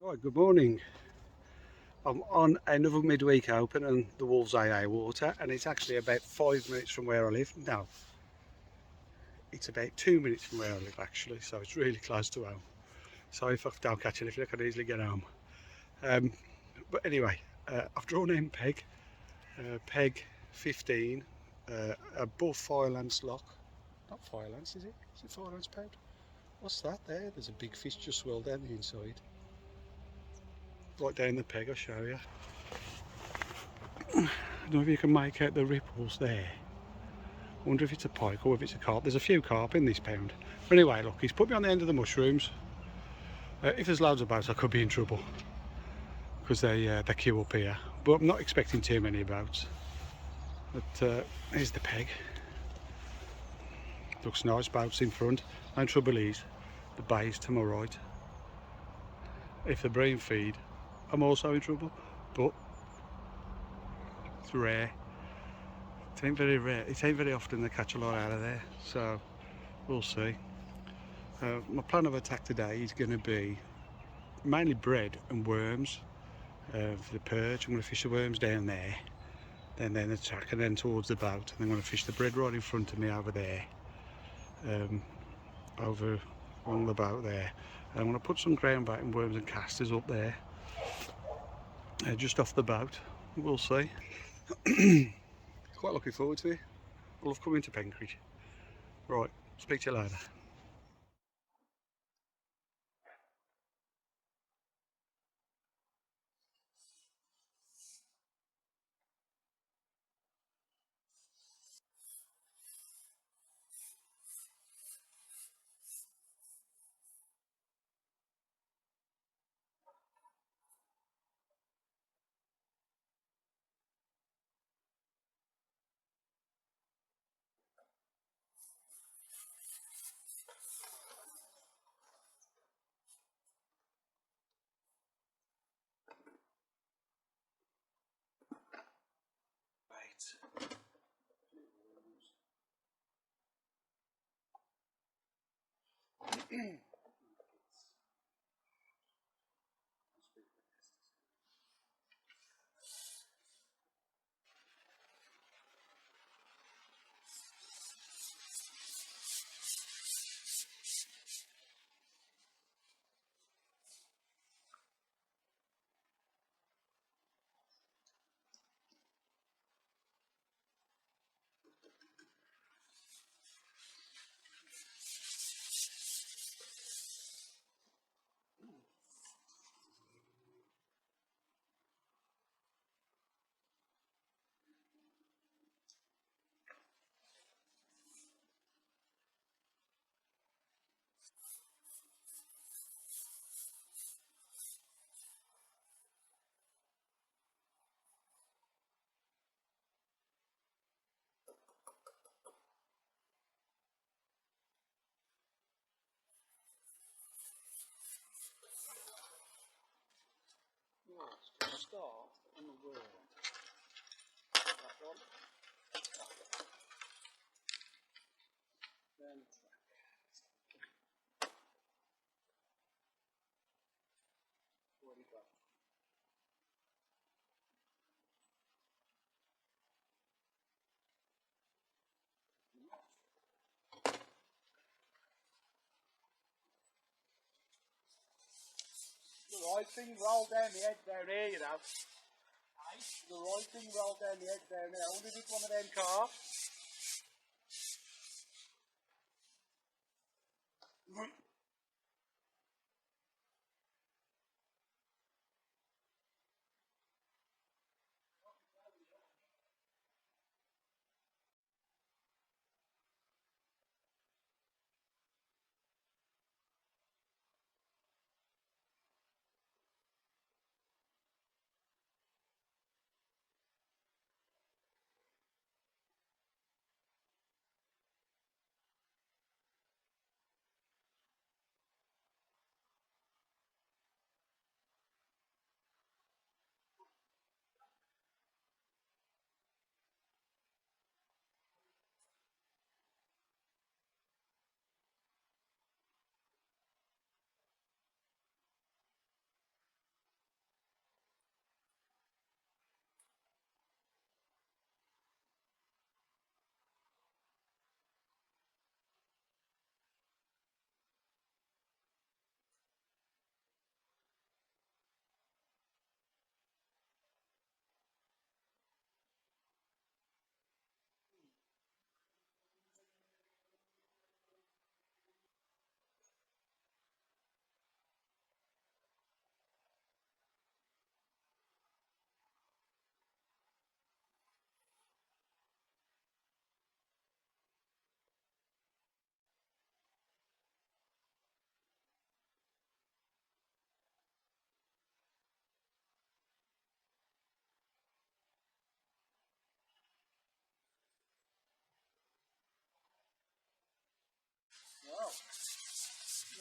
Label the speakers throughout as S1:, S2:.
S1: Right, good morning. I'm on another midweek open on the Wolves AA water, and it's actually about 5 minutes from where I live. No, it's about 2 minutes from where I live actually, so it's really close to home. So if I don't catch anything, I can easily get home. Um, but anyway, I've drawn in peg 15, above Firelands lock. Not Firelands, is it? Is it Firelands pound? What's that there? There's a big fish just swirled down the inside. Right down the peg, I'll show you. I don't know if you can make out the ripples there. I wonder if it's a pike or if it's a carp. There's a few carp in this pound. But anyway, look, he's put me on the end of the mushrooms. If there's loads of boats, I could be in trouble because they queue up here. But I'm not expecting too many boats. But here's the peg. Looks nice, boats in front. No trouble is, the bay's to my right. If the brain feed, I'm also in trouble. But it's rare. It ain't very rare. It ain't very often they catch a lot out of there. So we'll see. My plan of attack today is going to be mainly bread and worms for the perch. I'm going to fish the worms down there, then attack, and then towards the boat, and I'm going to fish the bread right in front of me over there, over along the boat there. And I'm going to put some ground bait and worms and casters up there, just off the boat. We'll see. Quite looking forward to it. I love coming to Penkridge. Right, speak to you later. Right, start on the worm. That one. Then where we go. The right thing rolled down the edge down here, you know. The right thing rolled down the edge down there. I wonder if it's one of them cars.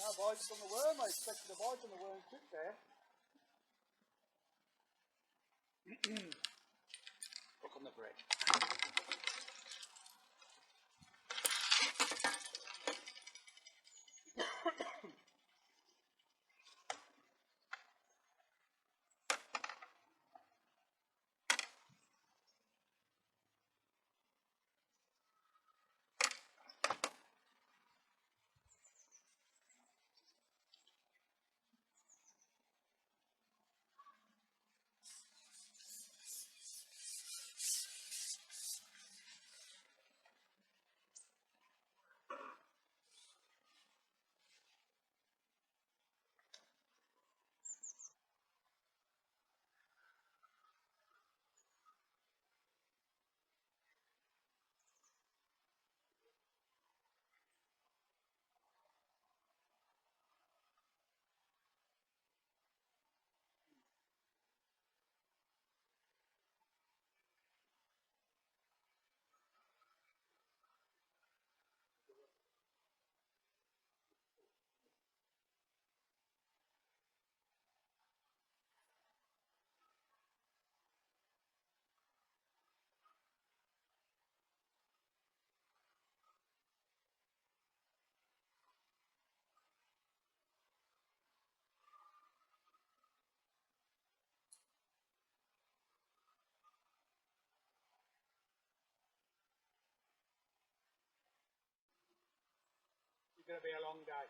S1: No bite on the worm. I expected a bite on the worm quick there. Look on the bread. It's going to be a long day.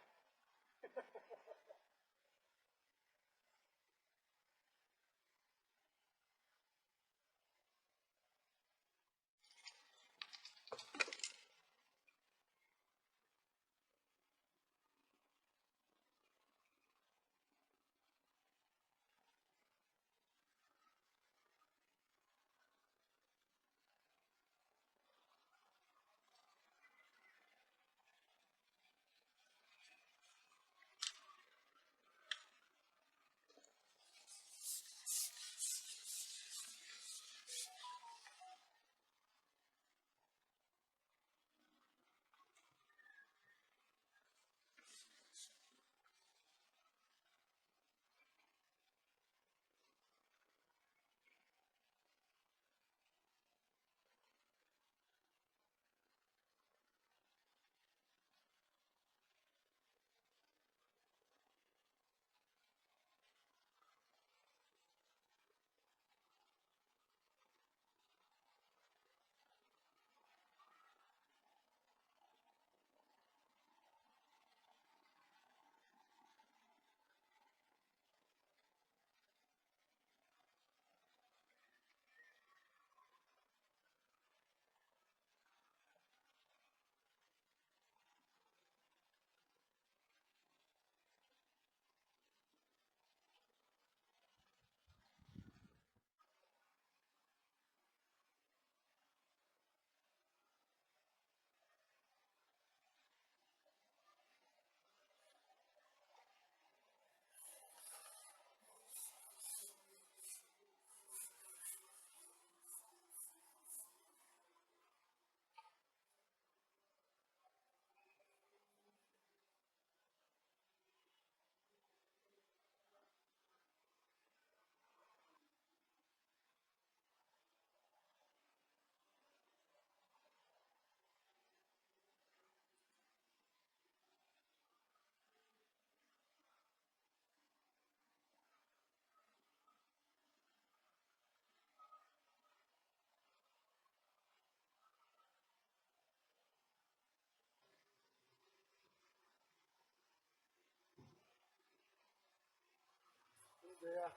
S1: Yeah.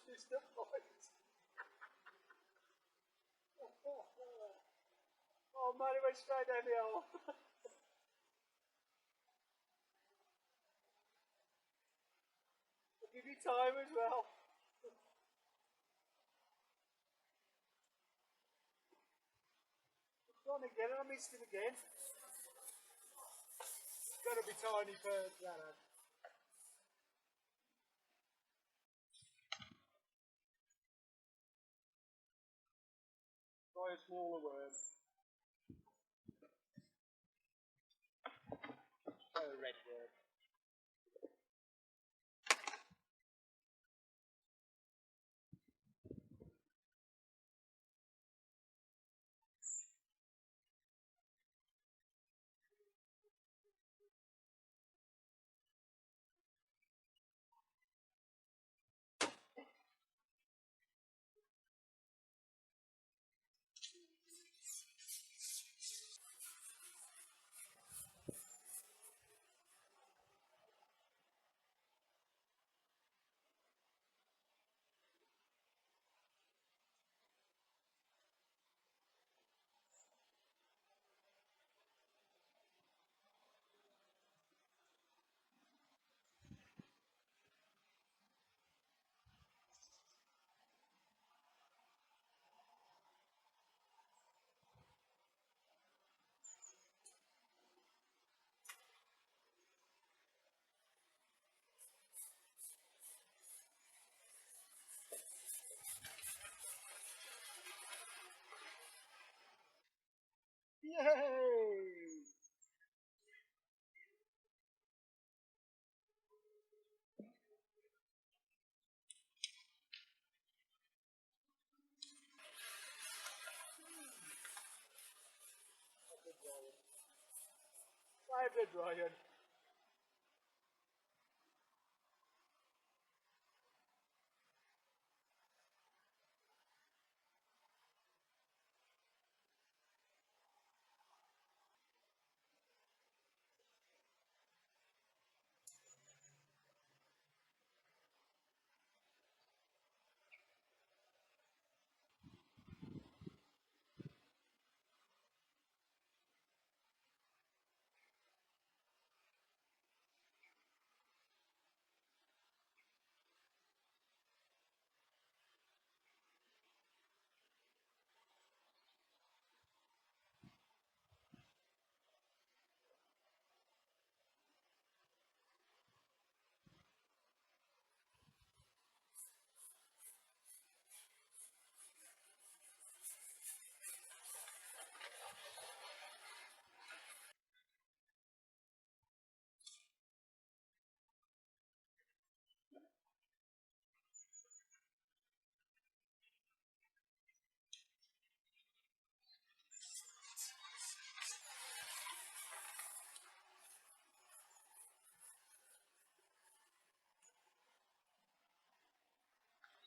S1: is the point. Oh man, it went straight down the hole. I'll give you time as well. I'm trying again and I missed it again. It's got to be tiny perch, that had. Try a smaller worm. Try a red worm. Yay! 500, Ryan.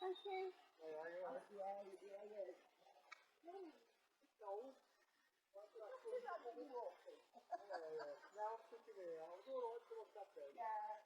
S2: Okay.
S1: Yeah. No. Now I'm sitting here. I was alright to what's up there.
S2: Yeah.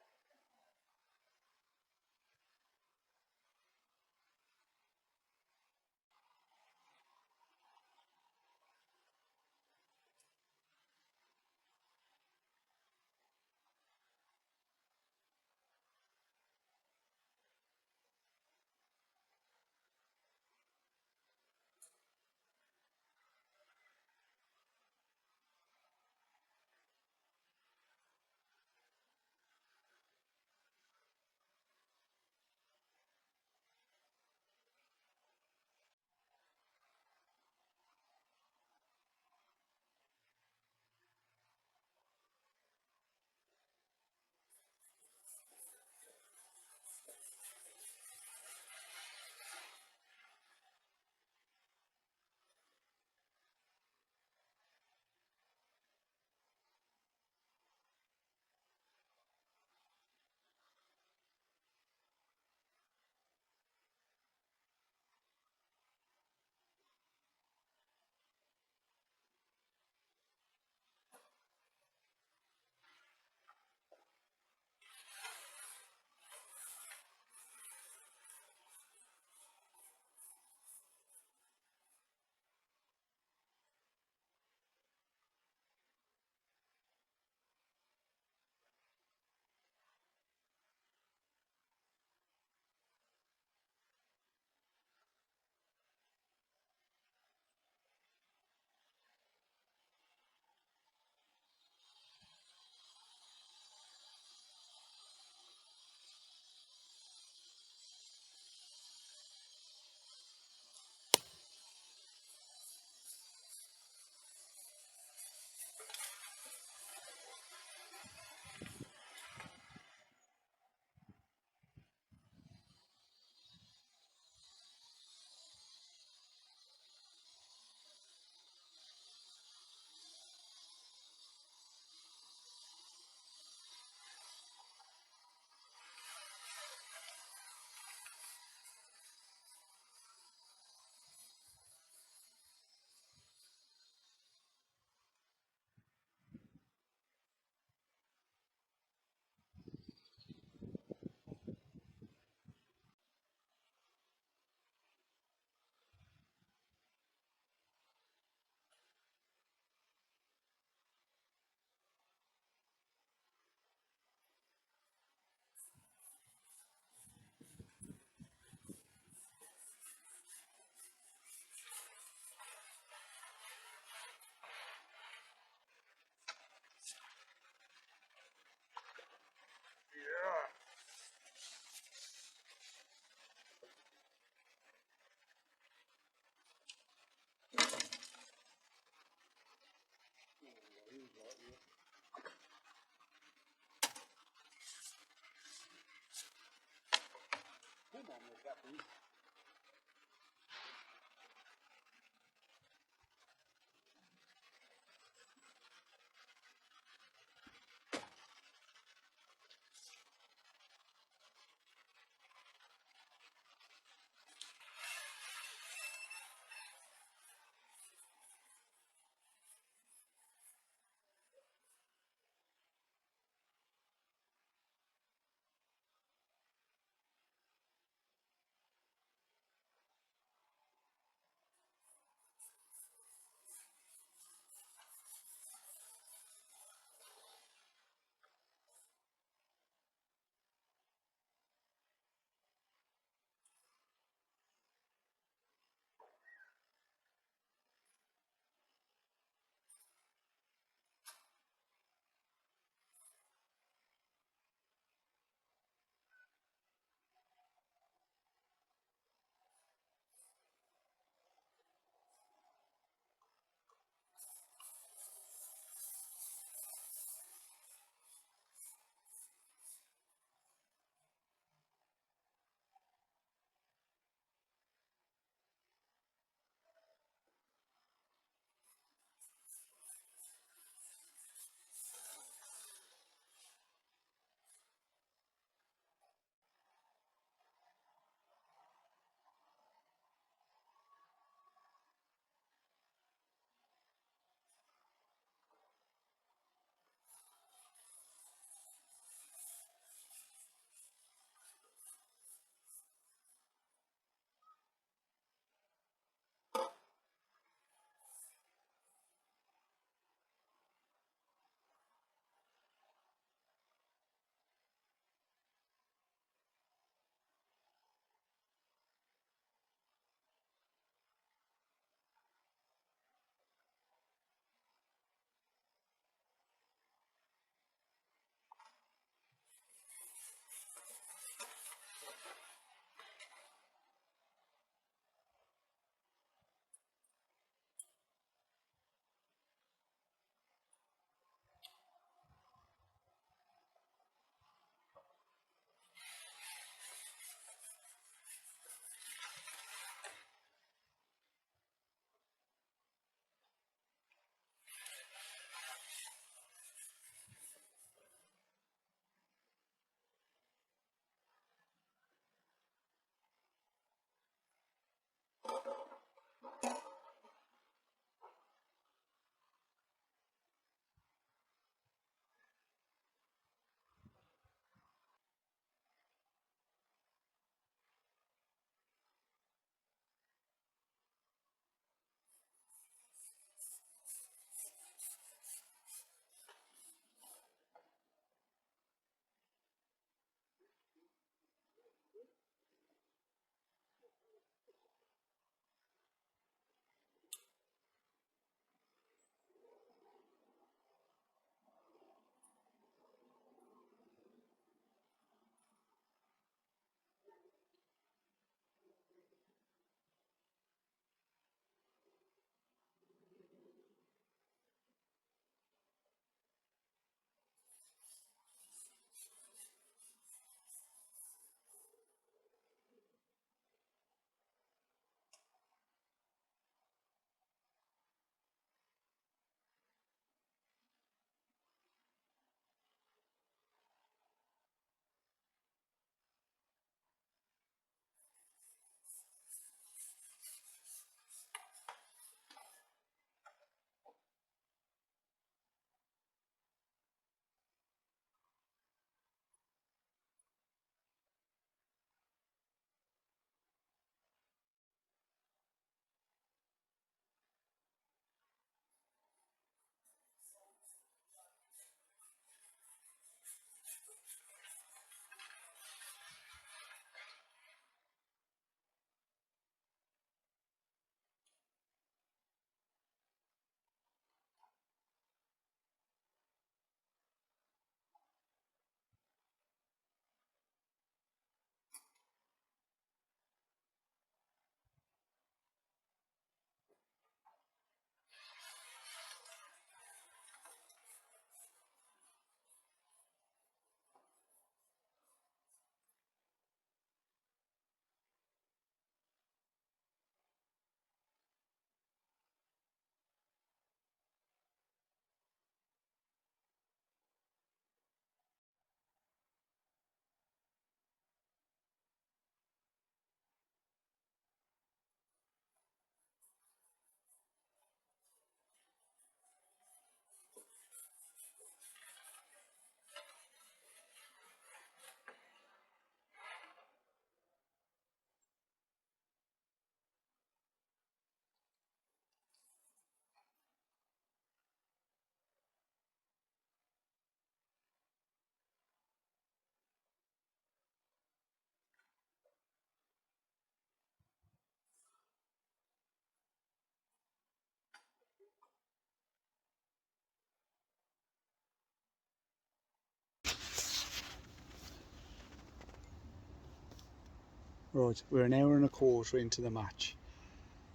S1: Right, we're an hour and a quarter into the match.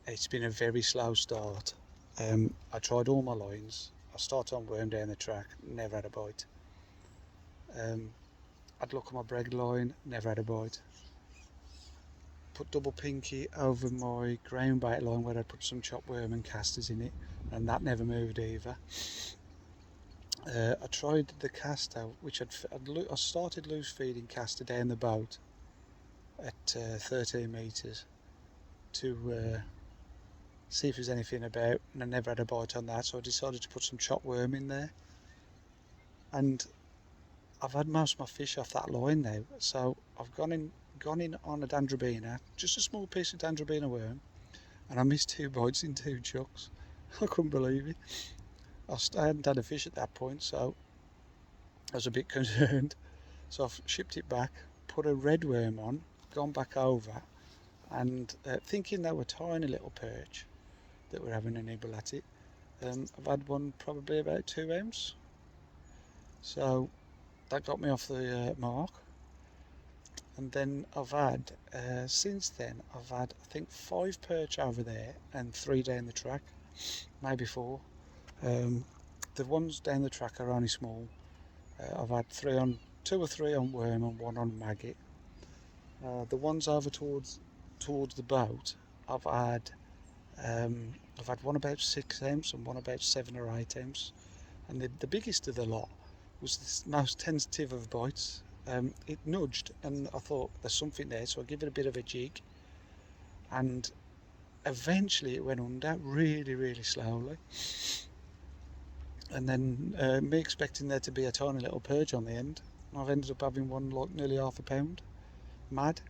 S1: It's been a very slow start. I tried all my lines. I started on worm down the track, never had a bite. I'd look at my breg line, never had a bite. Put double pinky over my ground bait line where I put some chopped worm and casters in it, and that never moved either. I tried the caster, which I started loose feeding caster down the boat at 13 metres to see if there's anything about, and I never had a bite on that, so I decided to put some chopped worm in there. And I've had most of my fish off that line now, so I've gone in on a Dendrobina, just a small piece of Dendrobina worm, and I missed 2 bites in 2 chucks. I couldn't believe it. I hadn't had a fish at that point, so I was a bit concerned. So I've shipped it back, put a red worm on, gone back over, and thinking they were tiny little perch that were having a nibble at it. I've had one probably about 2 ounce, so that got me off the mark. And then I've had, since then, I've had I think 5 perch over there and 3 down the track, maybe 4. The ones down the track are only small. I've had 2 or 3 on worm and 1 on maggot. The ones over towards the boat, I've had one about 6 ounce and one about 7 or 8 ounce, and the biggest of the lot was the most tentative of bites. It nudged, and I thought there's something there, so I give it a bit of a jig, and eventually it went under really, really slowly. And then me expecting there to be a tiny little perch on the end, and I've ended up having one like nearly half a pound. Mad.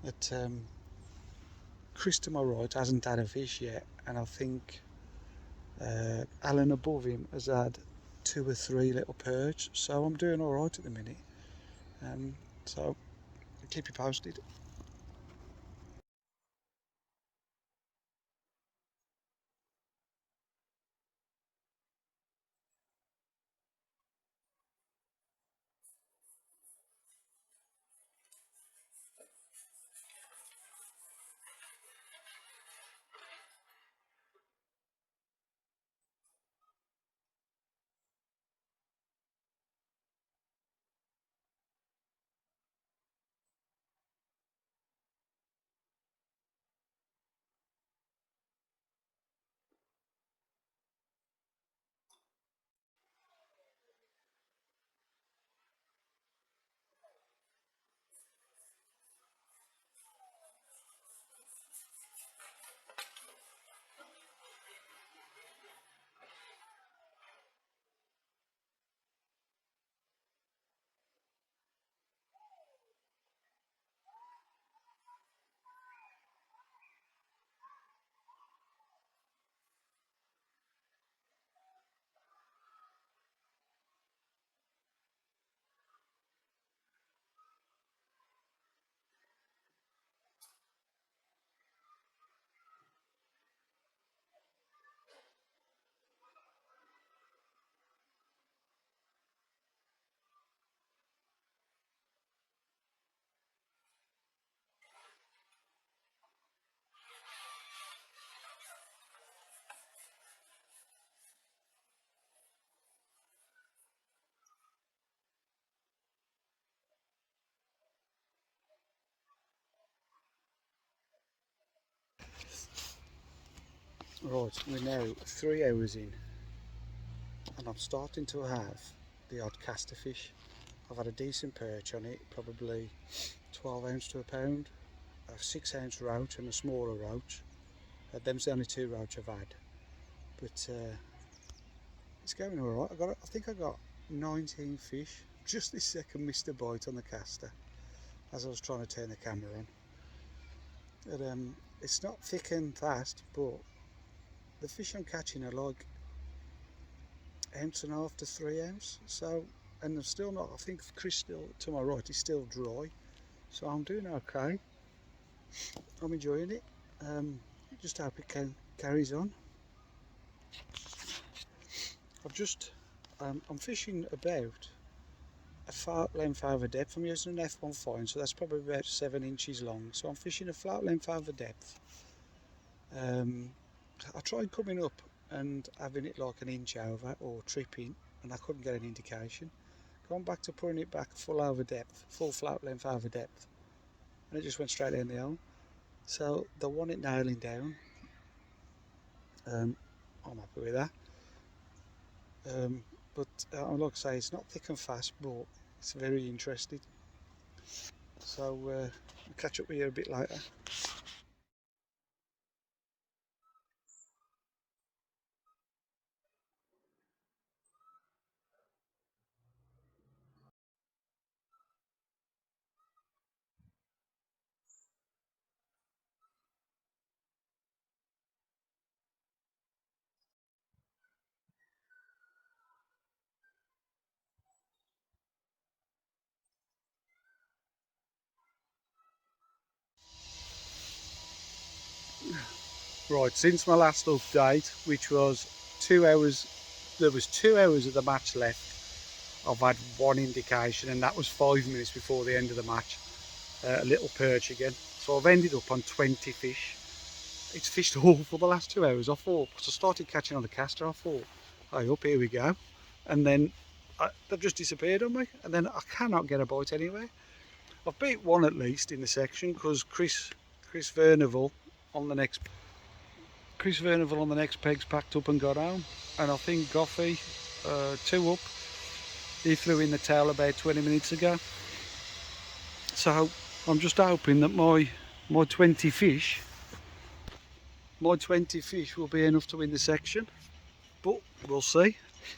S1: That Chris to my right hasn't had a fish yet, and I think Alan above him has had 2 or 3 little perch, so I'm doing alright at the minute. So I'll keep you posted. Right, we're now 3 hours in, and I'm starting to have the odd caster fish. I've had a decent perch on it, probably 12 ounce to a pound, a 6 ounce roach and a smaller roach. Them's the only 2 roach I've had, but it's going alright. I think I got 19 fish. Just this second missed a bite on the caster as I was trying to turn the camera on. But, it's not thick and fast, but the fish I'm catching are like 1.5 ounce to 3 ounce. So, and they're still not. I think Chris still to my right is still dry, so I'm doing okay. I'm enjoying it. Just hope it carries on. I'm fishing about a flat length over depth. I'm using an F1 fine, so that's probably about 7 inches long. So I'm fishing a flat length over depth. I tried coming up and having it like an inch over or tripping, and I couldn't get an indication. Gone back to putting it back full over depth, full flat length over depth, and it just went straight down the hole. So the one it nailing down, I'm happy with that. But like I say, it's not thick and fast, but it's very interesting. So I'll catch up with you a bit later. Right, since my last update, which was 2 hours, there was 2 hours of the match left. I've had one indication, and that was 5 minutes before the end of the match. A little perch again. So I've ended up on 20 fish. It's fished all for the last 2 hours. I thought, because I started catching on the caster, I thought, hey up, here we go. And then they've just disappeared on me, and then I cannot get a bite anywhere. I've beat one at least in the section because Chris Vernival on the next peg's packed up and got home, and I think Goffey, 2 up, he flew in the tail about 20 minutes ago. So I'm just hoping that my 20 fish will be enough to win the section, but we'll see.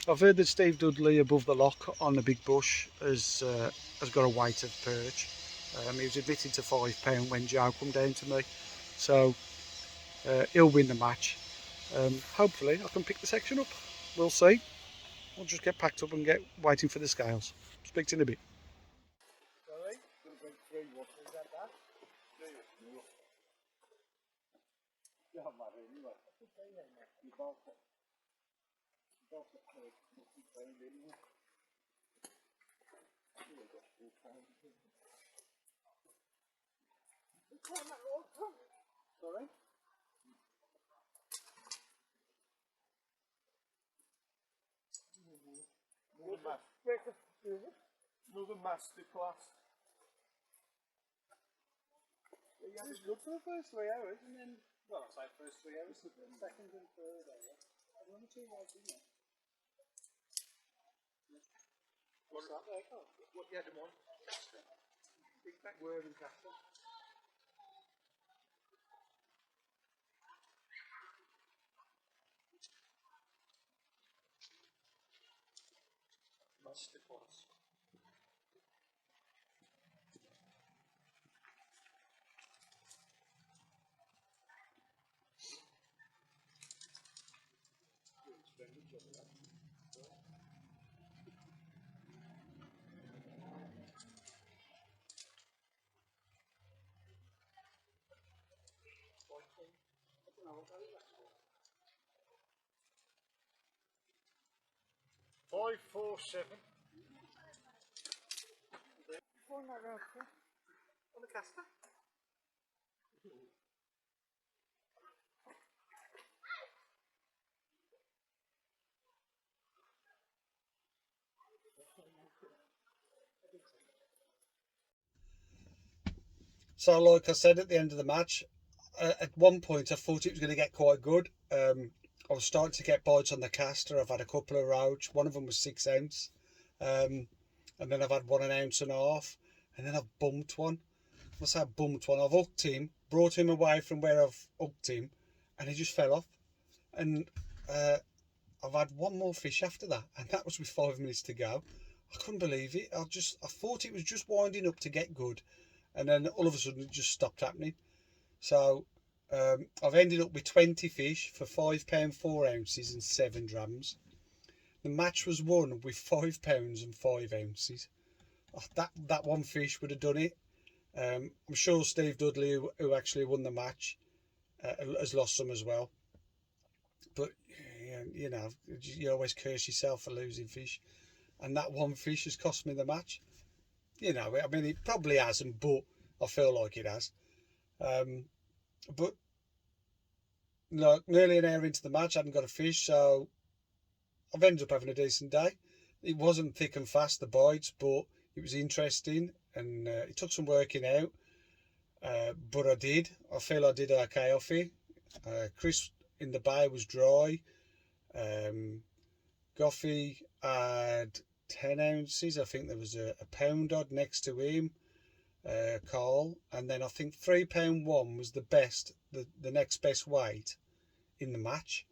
S1: I've heard that Steve Dudley above the lock on the big bush has got a weight of perch. He was admitted to £5 when Joe come down to me, so he'll win the match. Hopefully I can pick the section up. We'll see. We'll just get packed up and get waiting for the scales. Speak to you in a bit. Sorry?
S2: Another masterclass.
S1: Yeah, it's good for the first 3 hours, and then, well, I say first 3 hours, second and third hour. I've only 2 hours in there. What's that there? Oh,
S2: What you had them on?
S1: big back word and caster.
S2: Masterclass. Five, 4, 7.
S1: On the caster? So, like I said at the end of the match, at one point I thought it was going to get quite good. I was starting to get bites on the caster. I've had a couple of roach. One of them was 6 ounce, and then I've had 1.5 ounces, and then I've bumped one. I say I bumped one. I've hooked him, brought him away from where I've hooked him, and he just fell off. And I've had one more fish after that, and that was with 5 minutes to go. I couldn't believe it. I thought it was just winding up to get good, and then all of a sudden it just stopped happening. So I've ended up with 20 fish for £5 4 ounces and 7 drams. The match was won with £5 and 5 ounces. Oh, that one fish would have done it. I'm sure Steve Dudley, who actually won the match, has lost some as well. But you know, you always curse yourself for losing fish. and that one fish has cost me the match. You know, I mean, it probably hasn't, but I feel like it has. But like nearly an hour into the match, I hadn't got a fish, so I've ended up having a decent day. It wasn't thick and fast, the bites, but it was interesting, and it took some working out. But I did. I feel I did okay off it. Chris in the bay was dry. Goffey had 10 ounces. I think there was a pound odd next to him, Carl. And then I think £3 one was the best, the next best weight in the match.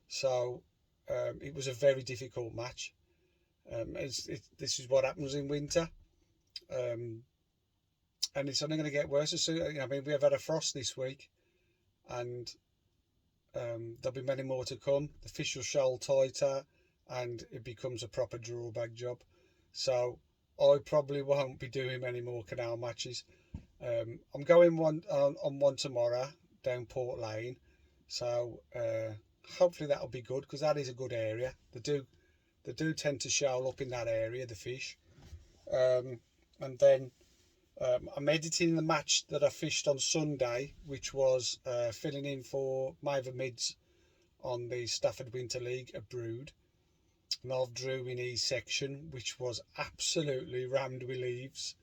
S1: So it was a very difficult match. This is what happens in winter. And it's only going to get worse as soon. I mean, we have had a frost this week, and there'll be many more to come. The fish will shoal tighter, and it becomes a proper drawback job. So I probably won't be doing many more canal matches. I'm going on one tomorrow down Port Lane, so hopefully that'll be good, because that is a good area. They do tend to shoal up in that area, the fish. And then I'm editing the match that I fished on Sunday, which was filling in for Maver Mids on the Stafford Winter League at Brood. And I've drew in his section, which was absolutely rammed with leaves.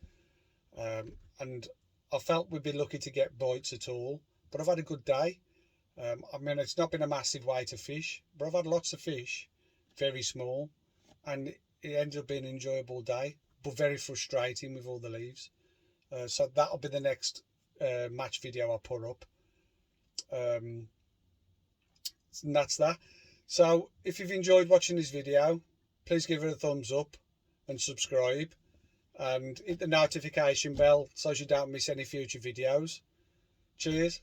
S1: And I felt we'd be lucky to get bites at all, but I've had a good day. I mean, it's not been a massive weight of fish, but I've had lots of fish, very small, and it ended up being an enjoyable day, but very frustrating with all the leaves. So that'll be the next match video I put up. And that's that. So if you've enjoyed watching this video, please give it a thumbs up and subscribe, and hit the notification bell so you don't miss any future videos. Cheers.